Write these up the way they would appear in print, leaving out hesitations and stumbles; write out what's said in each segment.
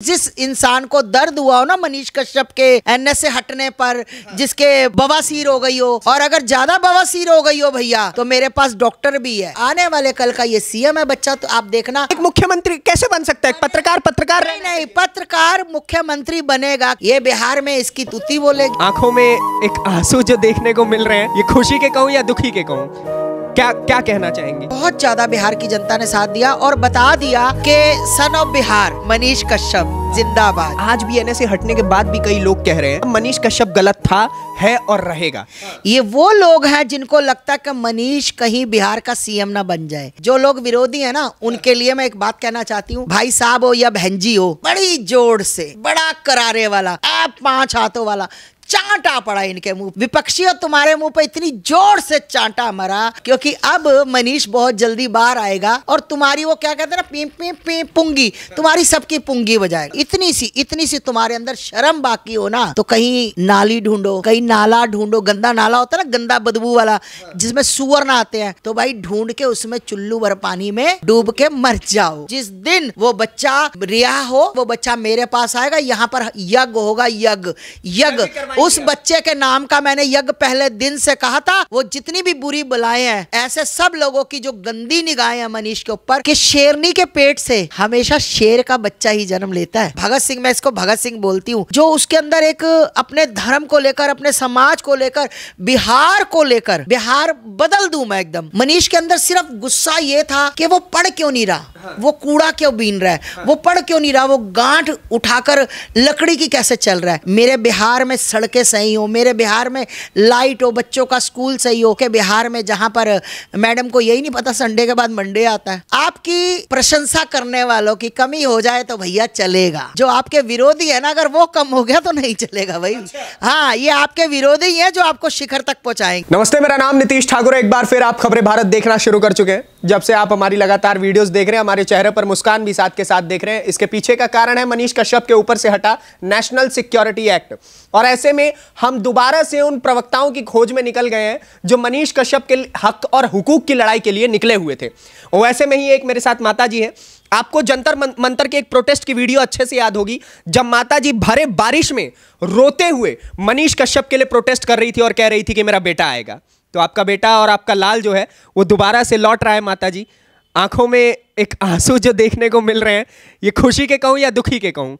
जिस इंसान को दर्द हुआ हो ना मनीष कश्यप के एनएस से हटने पर, जिसके बवासीर हो गई हो, और अगर ज्यादा बवासीर हो गई हो भैया तो मेरे पास डॉक्टर भी है। आने वाले कल का ये सीएम है बच्चा, तो आप देखना। एक मुख्यमंत्री कैसे बन सकता है? पत्रकार नहीं, पत्रकार मुख्यमंत्री बनेगा। ये बिहार में इसकी तुती बोलेगी। आंखों में एक आंसू जो देखने को मिल रहे हैं, ये खुशी के कहूं या दुखी के कहूं, क्या कहना चाहेंगे? बहुत ज्यादा बिहार की जनता ने साथ दिया और बता दिया कि सन ऑफ बिहार मनीष कश्यप जिंदाबाद। आज भी एनएस से हटने के बाद भी कई लोग कह रहे हैं मनीष कश्यप गलत था, है और रहेगा। ये वो लोग हैं जिनको लगता है कि मनीष कहीं बिहार का सीएम ना बन जाए। जो लोग विरोधी है ना, उनके लिए मैं एक बात कहना चाहती हूँ, भाई साहब हो या बहन जी हो, बड़ी जोर से, बड़ा करारे वाला, आप 5 हाथों वाला चांटा पड़ा इनके मुंह। विपक्षियों तुम्हारे मुंह पे इतनी जोर से चांटा मरा, क्योंकि अब मनीष बहुत जल्दी बाहर आएगा और तुम्हारी वो क्या कहते हैं ना, पीं पीं पीं पुंगी, तुम्हारी सबकी पुंगी बजाएगा। इतनी सी तुम्हारे अंदर शर्म बाकी हो ना, तो कहीं नाली ढूंढो, कहीं नाला ढूंढो। गंदा नाला होता है ना, गंदा बदबू वाला, जिसमें सुअर ना आते हैं, तो भाई ढूंढ के उसमें चुल्लू भर पानी में डूब के मर जाओ। जिस दिन वो बच्चा रिहा हो, वो बच्चा मेरे पास आएगा। यहाँ पर यज्ञ होगा, यज्ञ। उस बच्चे के नाम का मैंने यज्ञ पहले दिन से कहा था। वो जितनी भी बुरी बलाएं हैं, ऐसे सब लोगों की जो गंदी निगाहें हैं मनीष के ऊपर, कि शेरनी के पेट से हमेशा शेर का बच्चा ही जन्म लेता है। भगत सिंह, मैं इसको भगत सिंह बोलती हूँ, जो उसके अंदर एक अपने धर्म को लेकर, अपने समाज को लेकर, बिहार को लेकर, बिहार बदल दूं मैं एकदम। मनीष के अंदर सिर्फ गुस्सा ये था कि वो पढ़ क्यों नहीं रहा, वो कूड़ा क्यों बीन रहा है, वो पढ़ क्यों नहीं रहा, वो गांठ उठाकर लकड़ी की कैसे चल रहा है। मेरे बिहार में सड़कें सही हो, मेरे बिहार में लाइट हो, बच्चों का स्कूल सही हो, के बिहार में जहां पर मैडम को यही नहीं पता संडे के बाद मंडे आता है। आपकी प्रशंसा करने वालों की कमी हो जाए तो भैया चलेगा। जो आपके विरोधी है ना, अगर वो कम हो गया तो नहीं चलेगा भाई। हाँ, ये आपके विरोधी है जो आपको शिखर तक पहुंचाएंगे। नमस्ते, मेरा नाम नीतीश ठाकुर है। एक बार फिर आप खबरें भारत देखना शुरू कर चुके हैं। जब से आप हमारी लगातार वीडियोस देख रहे हैं, हमारे चेहरे पर मुस्कान भी साथ के साथ देख रहे हैं। इसके पीछे का कारण है मनीष कश्यप के ऊपर से हटा नेशनल सिक्योरिटी एक्ट। और ऐसे में हम दोबारा से उन प्रवक्ताओं की खोज में निकल गए हैं जो मनीष कश्यप के हक और हुकूक की लड़ाई के लिए निकले हुए थे। और वैसे में ही एक मेरे साथ माता जी है। आपको जंतर मंतर के एक प्रोटेस्ट की वीडियो अच्छे से याद होगी, जब माता जी भरे बारिश में रोते हुए मनीष कश्यप के लिए प्रोटेस्ट कर रही थी और कह रही थी कि मेरा बेटा आएगा। तो आपका बेटा और आपका लाल जो है वो दोबारा से लौट रहा है। माता जी, आंखों में एक आंसू जो देखने को मिल रहे हैं, ये खुशी के कहूं या दुखी के कहूं,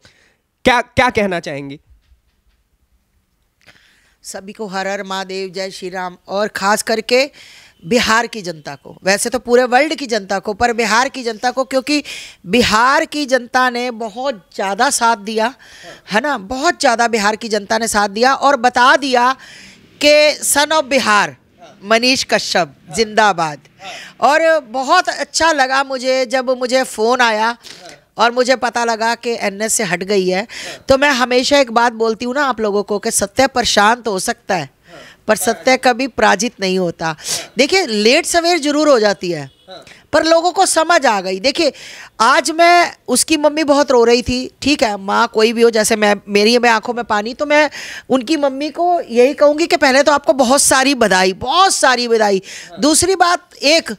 क्या कहना चाहेंगी? सभी को हर हर महादेव, जय श्री राम। और खास करके बिहार की जनता को, वैसे तो पूरे वर्ल्ड की जनता को, पर बिहार की जनता को, क्योंकि बिहार की जनता ने बहुत ज़्यादा साथ दिया है ना, बहुत ज़्यादा बिहार की जनता ने साथ दिया और बता दिया कि सन ऑफ बिहार मनीष कश्यप जिंदाबाद। और बहुत अच्छा लगा मुझे जब मुझे फ़ोन आया और मुझे पता लगा कि एनएस से हट गई है। तो मैं हमेशा एक बात बोलती हूँ ना आप लोगों को, कि सत्य पर शांत हो सकता है, पर सत्य कभी पराजित नहीं होता। देखिए, लेट सवेर जरूर हो जाती है, पर लोगों को समझ आ गई। देखिए, आज मैं, उसकी मम्मी बहुत रो रही थी, ठीक है, माँ कोई भी हो, जैसे मेरी आंखों में पानी, तो मैं उनकी मम्मी को यही कहूँगी कि पहले तो आपको बहुत सारी बधाई, बहुत सारी बधाई। दूसरी बात एक,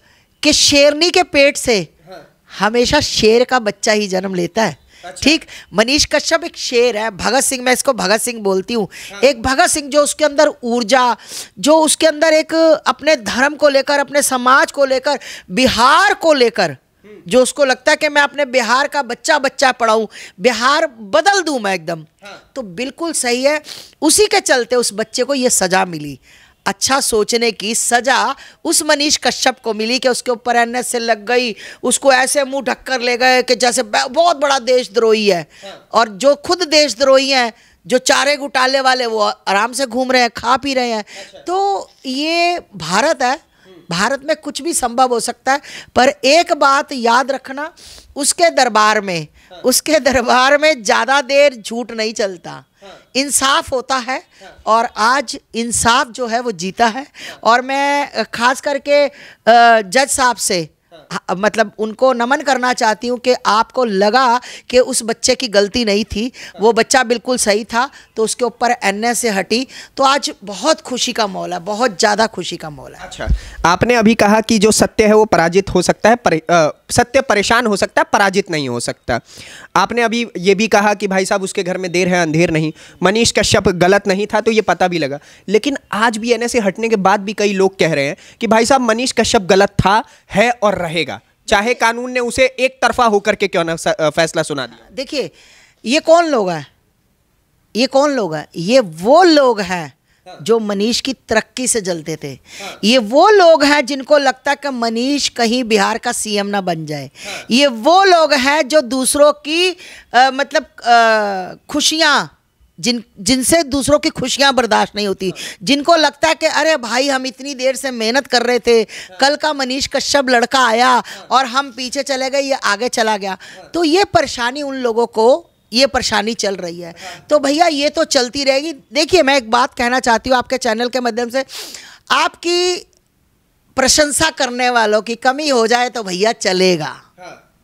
कि शेरनी के पेट से हमेशा शेर का बच्चा ही जन्म लेता है। ठीक, मनीष कश्यप एक शेर है। भगत सिंह, मैं इसको भगत सिंह बोलती हूँ। एक भगत सिंह, जो उसके अंदर ऊर्जा, जो उसके अंदर एक अपने धर्म को लेकर, अपने समाज को लेकर, बिहार को लेकर, जो उसको लगता है कि मैं अपने बिहार का बच्चा पढ़ाऊं, बिहार बदल दूं मैं एकदम, तो बिल्कुल सही है। उसी के चलते उस बच्चे को ये सजा मिली। अच्छा सोचने की सजा उस मनीष कश्यप को मिली कि उसके ऊपर एनएस से लग गई, उसको ऐसे मुंह ढक कर ले गए कि जैसे बहुत बड़ा देशद्रोही है। और जो खुद देशद्रोही हैं, जो चारे घोटाले वाले, वो आराम से घूम रहे हैं, खा पी रहे हैं। तो ये भारत है, भारत में कुछ भी संभव हो सकता है। पर एक बात याद रखना, उसके दरबार में ज़्यादा देर झूठ नहीं चलता, इंसाफ होता है। और आज इंसाफ जो है वो जीता है। और मैं खास करके जज साहब से मतलब उनको नमन करना चाहती हूँ कि आपको लगा कि उस बच्चे की गलती नहीं थी, वो बच्चा बिल्कुल सही था, तो उसके ऊपर एनए से हटी, तो आज बहुत खुशी का माहौल है, बहुत ज़्यादा खुशी का माहौल है। अच्छा, आपने अभी कहा कि जो सत्य है वो पराजित हो सकता है, सत्य परेशान हो सकता है, पराजित नहीं हो सकता। आपने अभी ये भी कहा कि भाई साहब उसके घर में देर है अंधेर नहीं, मनीष कश्यप गलत नहीं था तो ये पता भी लगा, लेकिन आज भी एनए से हटने के बाद भी कई लोग कह रहे हैं कि भाई साहब मनीष कश्यप गलत था, है और रहेगा, चाहे कानून ने उसे एक तरफा होकर के क्यों ना फैसला सुना दिया। देखिए, ये कौन लोग हैं? ये कौन लोग हैं? ये वो लोग हैं जो मनीष की तरक्की से जलते थे। ये वो लोग हैं जिनको लगता है कि मनीष कहीं बिहार का सीएम ना बन जाए। ये वो लोग हैं जो दूसरों की मतलब खुशियां, जिनसे दूसरों की खुशियां बर्दाश्त नहीं होती, जिनको लगता है कि अरे भाई हम इतनी देर से मेहनत कर रहे थे, कल का मनीष कश्यप लड़का आया और हम पीछे चले गए, ये आगे चला गया। तो ये परेशानी उन लोगों को, ये परेशानी चल रही है। तो भैया ये तो चलती रहेगी। देखिए, मैं एक बात कहना चाहती हूँ आपके चैनल के माध्यम से, आपकी प्रशंसा करने वालों की कमी हो जाए तो भैया चलेगा,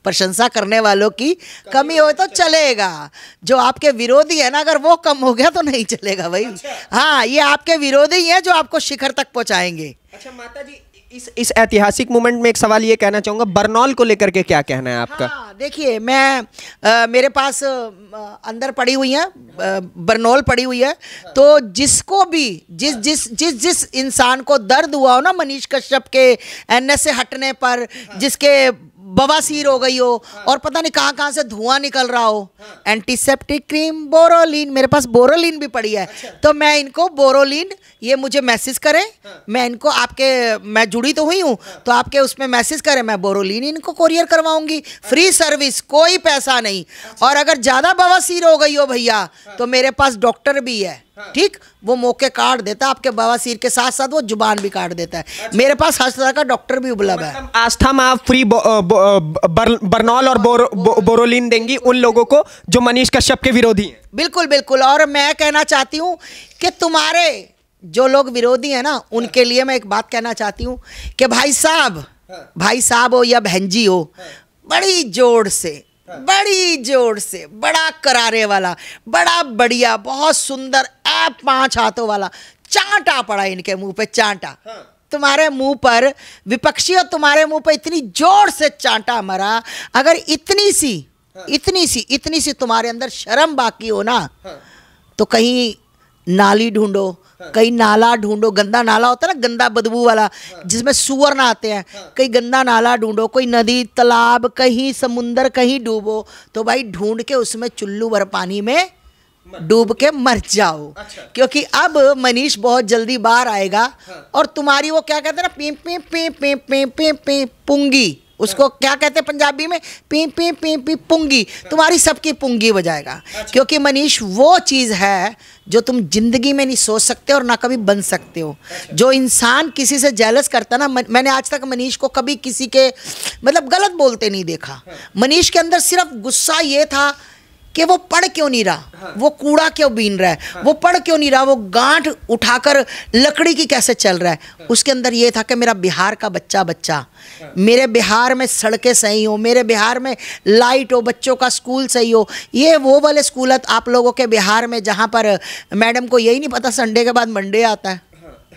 प्रशंसा करने वालों की कमी हो तो चलेगा। जो आपके विरोधी है ना, अगर वो कम हो गया तो नहीं चलेगा भाई। हाँ, ये आपके विरोधी हैं जो आपको शिखर तक पहुंचाएंगे। अच्छा माता जी, इस ऐतिहासिक मोमेंट में एक सवाल ये कहना चाहूंगा, बरनौल को लेकर के क्या कहना है आपका? हाँ, देखिए, मैं मेरे पास अंदर पड़ी हुई है, बरनौल पड़ी हुई है, तो जिसको भी जिस इंसान को दर्द हुआ हो ना मनीष कश्यप के एनएस से हटने पर, जिसके बवासीर हो गई हो और पता नहीं कहाँ से धुआं निकल रहा हो, एंटीसेप्टिक क्रीम बोरोलिन, मेरे पास बोरोलिन भी पड़ी है। तो मैं इनको बोरोलिन, ये मुझे मैसेज करें, मैं इनको मैं जुड़ी तो हुई हूँ, तो आपके उसमें मैसेज करें, मैं बोरोलिन इनको कोरियर करवाऊंगी, फ्री सर्विस, कोई पैसा नहीं। और अगर ज़्यादा बवासीर हो गई हो भैया तो मेरे पास डॉक्टर भी है, ठीक, वो मौके काट देता है, आपके बवासीर के साथ साथ वो जुबान भी काट देता है। मेरे पास हर तरह का डॉक्टर भी उपलब्ध है। आस्था में आप फ्री बरनौल और बोरोलिन देंगी उन लोगों को जो मनीष कश्यप के विरोधी हैं? बिल्कुल बिल्कुल। और मैं कहना चाहती हूँ कि तुम्हारे जो लोग विरोधी हैं ना, उनके लिए मैं एक बात कहना चाहती हूँ कि भाई साहब हो या बहन जी हो, बड़ी जोर से बड़ा करारे वाला, बड़ा बढ़िया, बहुत सुंदर 5 हाथों वाला चांटा पड़ा इनके मुंह पे, चांटा तुम्हारे मुंह पर, विपक्षी और तुम्हारे मुंह पे इतनी जोर से चांटा मरा। अगर इतनी सी तुम्हारे अंदर शर्म बाकी हो ना, तो कहीं नाली ढूंढो, कहीं नाला ढूंढो, गंदा नाला होता है ना, गंदा बदबू वाला जिसमें सुअर ना आते हैं, कहीं गंदा नाला ढूंढो, कोई नदी तालाब, कहीं समुंदर, कहीं डूबो, तो भाई ढूंढ के उसमें चुल्लू भर पानी में डूब के मर जाओ। क्योंकि अब मनीष बहुत जल्दी बाहर आएगा और तुम्हारी वो क्या कहते हैं ना, पी पी पी पी पी पी पी पुंगी, उसको क्या कहते हैं पंजाबी में, पी पी पी पी पुंगी, तुम्हारी सबकी पुंगी बजाएगा। क्योंकि मनीष वो चीज़ है जो तुम जिंदगी में नहीं सोच सकते और ना कभी बन सकते हो। जो इंसान किसी से जेलस करता ना, मैंने आज तक मनीष को कभी किसी के मतलब गलत बोलते नहीं देखा। मनीष के अंदर सिर्फ गुस्सा ये था कि वो पढ़ क्यों नहीं रहा, वो कूड़ा क्यों बीन रहा है, वो पढ़ क्यों नहीं रहा, वो गांठ उठाकर लकड़ी की कैसे चल रहा है। उसके अंदर ये था कि मेरा बिहार का बच्चा, मेरे बिहार में सड़कें सही हो, मेरे बिहार में लाइट हो, बच्चों का स्कूल सही हो। ये वो वाले स्कूल आप लोगों के बिहार में जहाँ पर मैडम को यही नहीं पता संडे के बाद मंडे आता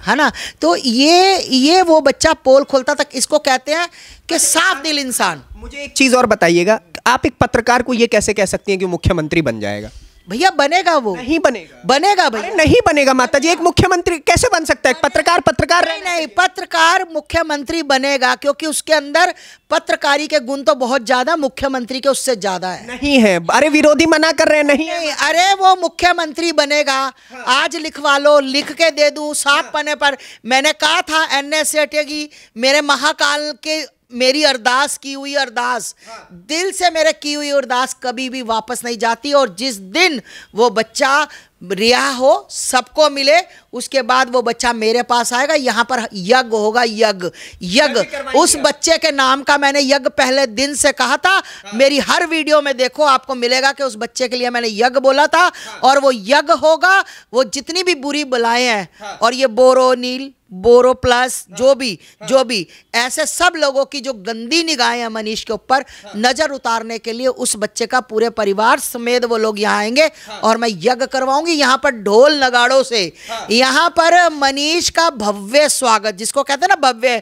है ना। तो ये वो बच्चा पोल खोलता तक, इसको कहते हैं कि साफ दिल इंसान। मुझे एक चीज और बताइएगा, आप एक पत्रकार को ये कैसे कह सकती हैं कि मुख्यमंत्री बन जाएगा? भैया बनेगा, वो नहीं बनेगा। बनेगा भैया, नहीं बनेगा माता जी। एक मुख्यमंत्री कैसे बन सकता है? पत्रकार नहीं, पत्रकार मुख्यमंत्री बनेगा क्योंकि उसके अंदर पत्रकारी के गुण तो बहुत ज्यादा मुख्यमंत्री के उससे ज्यादा है। नहीं है, अरे विरोधी मना कर रहे हैं। नहीं, अरे वो मुख्यमंत्री बनेगा। आज लिखवा लो, लिख के दे दूं साफ पन्ने पर। मैंने कहा था एनए से हटेगी, मेरे महाकाल के मेरी अरदास की हुई अरदास, दिल से मेरे की हुई अरदास कभी भी वापस नहीं जाती। और जिस दिन वो बच्चा रिहा हो, सबको मिले, उसके बाद वो बच्चा मेरे पास आएगा। यहाँ पर यज्ञ होगा, यज्ञ उस बच्चे के नाम का मैंने यज्ञ पहले दिन से कहा था। मेरी हर वीडियो में देखो, आपको मिलेगा कि उस बच्चे के लिए मैंने यज्ञ बोला था और वो यज्ञ होगा। वो जितनी भी बुरी बलाएं हैं, और ये बोरो नील बोरो प्लस, जो भी ऐसे सब लोगों की जो गंदी निगाहें हैं मनीष के ऊपर, नजर उतारने के लिए उस बच्चे का पूरे परिवार समेत वो लोग यहाँ आएंगे और मैं यज्ञ करवाऊंगी यहाँ पर ढोल नगाड़ों से। यहाँ पर मनीष का भव्य स्वागत, जिसको कहते हैं ना भव्य,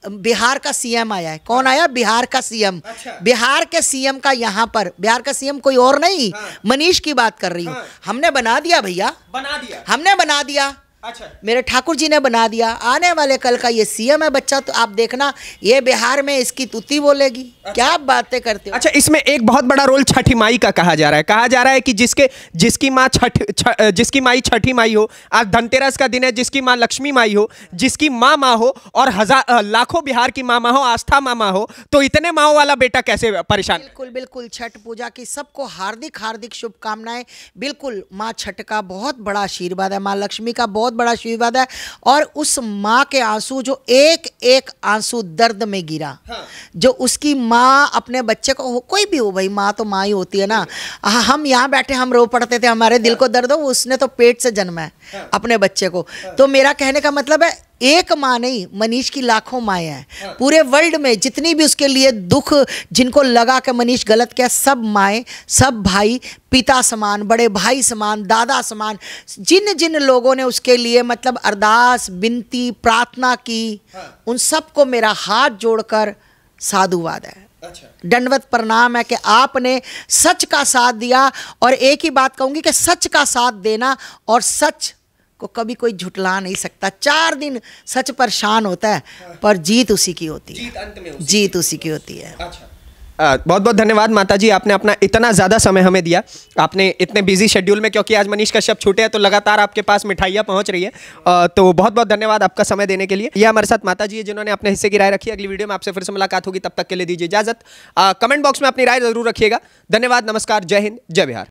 बिहार का सीएम आया है। कौन आया? बिहार का सीएम। अच्छा। बिहार के सीएम का यहाँ पर, बिहार का सीएम कोई और नहीं, मनीष की बात कर रही हूँ। हमने बना दिया भैया, बना दिया, हमने बना दिया। अच्छा। मेरे ठाकुर जी ने बना दिया। आने वाले कल का ये सीएम है बच्चा, तो आप देखना ये बिहार में इसकी तुती बोलेगी। अच्छा। क्या बातें करते हो? अच्छा, इसमें एक बहुत बड़ा रोल छठी माई का कहा जा रहा है कि जिसकी माई छठी माई हो, आज धनतेरस का दिन है, जिसकी माँ लक्ष्मी माई हो, जिसकी माँ हो, और लाखों बिहार की माँ हो, आस्था माँ हो, तो इतने माँ वाला बेटा कैसे परेशान? बिल्कुल बिल्कुल, छठ पूजा की सबको हार्दिक हार्दिक शुभकामनाएं। बिल्कुल, माँ छठ का बहुत बड़ा आशीर्वाद है, माँ लक्ष्मी का बहुत बड़ा आशीर्वाद है। और उस माँ के आंसू, जो एक एक आंसू दर्द में गिरा, जो उसकी माँ अपने बच्चे को, कोई भी हो भाई, माँ तो माँ ही होती है ना। हम यहाँ बैठे हम रो पड़ते थे, हमारे दिल को दर्द हो, उसने तो पेट से जन्मा है अपने बच्चे को। तो मेरा कहने का मतलब है, एक माँ नहीं, मनीष की लाखों माएँ हैं पूरे वर्ल्ड में, जितनी भी उसके लिए दुख, जिनको लगा कि मनीष गलत किया, सब माएँ, सब भाई, पिता समान, बड़े भाई समान, दादा समान, जिन जिन लोगों ने उसके लिए मतलब अरदास, विनती, प्रार्थना की, उन सबको मेरा हाथ जोड़कर साधुवाद है। अच्छा। दंडवत प्रणाम है कि आपने सच का साथ दिया। और एक ही बात कहूंगी कि सच का साथ देना, और सच को कभी कोई झुटला नहीं सकता। 4 दिन सच परेशान होता है, पर जीत उसी की होती है, जीत अंत में जीत उसी की होती है। अच्छा। बहुत बहुत धन्यवाद माता जी, आपने अपना इतना ज़्यादा समय हमें दिया। आपने इतने बिजी शेड्यूल में, क्योंकि आज मनीष कश्यप छूटे हैं, तो लगातार आपके पास मिठाइयाँ पहुँच रही है, तो बहुत बहुत धन्यवाद आपका समय देने के लिए। यह हमारे साथ माता जी है, जिन्होंने अपने हिस्से की राय रखी। अगली वीडियो में आपसे फिर से मुलाकात होगी, तब तक के लिए दीजिए इजाजत। कमेंट बॉक्स में अपनी राय जरूर रखिएगा। धन्यवाद, नमस्कार, जय हिंद, जय बिहार।